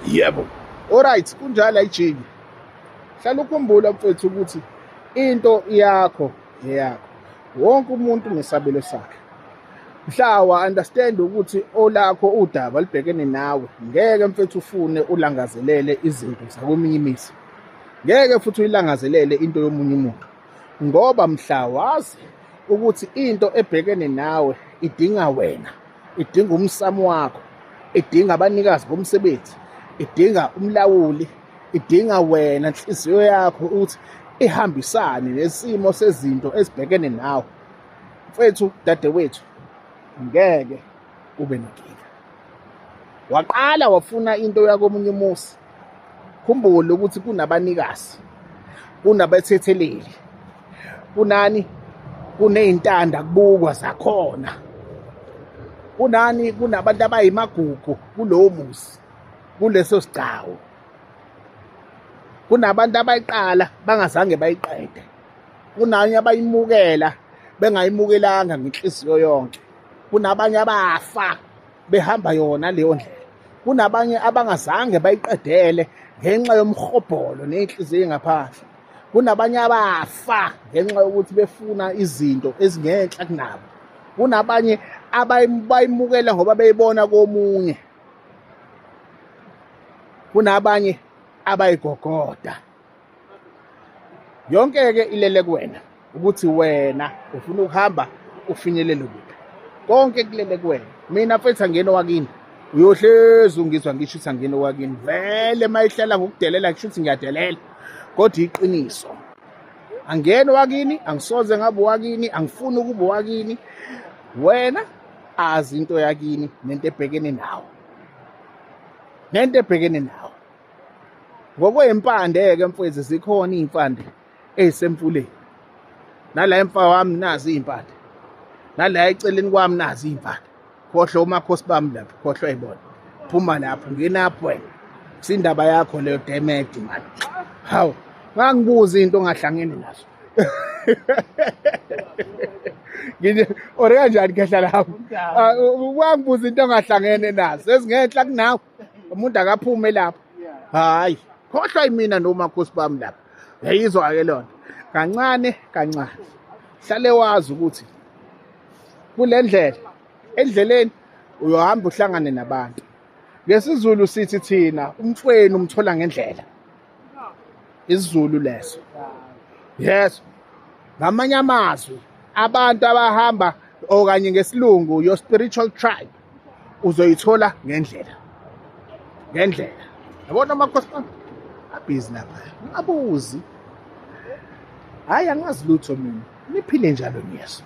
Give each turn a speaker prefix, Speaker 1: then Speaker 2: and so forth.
Speaker 1: Yebo. Alright, kunjalo ayijiki. Hlala ukhumbula mfethu ukuthi into yakho eyakho. Wonke umuntu unesabelo sakhe. Mhla wa-understand ukuthi olakho udaba libhekene nawe, ngeke mfethu ufune ulangazelele izinto zakweminye imizi. Ngeke futhi uyilangazelele into yomunye umuntu. Ngoba mhla wazi ukuthi into ebhekene nawe idinga wena, idinga umsamo wakho, idinga abanikazi bomsebenzi, idinga umlawuli, idinga wena inhliziyo yakho ukuthi ihambisane nesimo sezinto ezibhekene nawe. Mfethu, dadewethu, ngeke ube nenkinga. Waqala wafuna into yakomunye umuzi. Khumbule ukuthi kunabanikazi, kunabethetheleli, kunani, kuney'ntanda kubukwa zakhona, kunabantu abayimagugu kulowo muzi, kuleso sigcawu, kunabantu abayiqala bangazange bayiqede, kunabanye abayimukela bengayimukelanga ngenhliziyo yonke, kunabanye abafa behamba yona leyo ndlela, kunabanye abangazange bayiqedele ngenxa yomhobholo ney'nhliziyo engaphandle, kunabanye abafa ngenxa yokuthi befuna izinto ezingenhla kunabo, kunabanye abayimukela ngoba beyibona komunye, kunabanye abayigogoda. Yonke-ke ilele kuwena ukuthi wena ufuna ukuhamba ufinyelele kuphi. Konke kulele kuwena. Mina mfethu angena owakini, uyohlezi ungizwa ngisho ukuthi angena owakini. Vele mayihlala ngokudelela ngisho ukuthi ngiyadelela, kodwa iqiniso. Angena owakini, angisoze ngabe owakini, angifuni ukuba owakini. Wena azi into yakini nento ebhekene nawe. Nento ebhekene nawe. Ngokwey'mpande-ke mfethu zikhona iy'mpande ey'semfuleni. Nala emfa wami nazi iy'mpande. Nala eceleni kwami nazi iy'mpande. Khohlwa umakhosi bami lapho, khohlwa ayibona. Phuma lapho, ngenapho wena. Kusindaba yakho leyo demedi mani. Hawu, ngangibuza into ongahlangene nazo. Ore kanjani khehla lapho? Wangibuza into ongahlangene nazo. Ezingenhla kunawe. Umuntu akaphume lapho. Hayi, khohlwa yimina nomakhosi bami lapho. Yayizwa-ke lona. Kancane kancane. Hlale wazi ukuthi kule ndlela, endleleni uyohamba uhlangane nabantu. NgesiZulu sithi thina umfweni umthola ngendlela. IsiZulu leso. Yes. Ngamanye amazwi abantu abahamba okanye ngesilungu your spiritual tribe uzoyithola ngendlela. Ngendlela. Yabona amakhosi bami abhizi lapha. Ngabuzi. Hayi angazi lutho mina. Niphile njalo nyeso.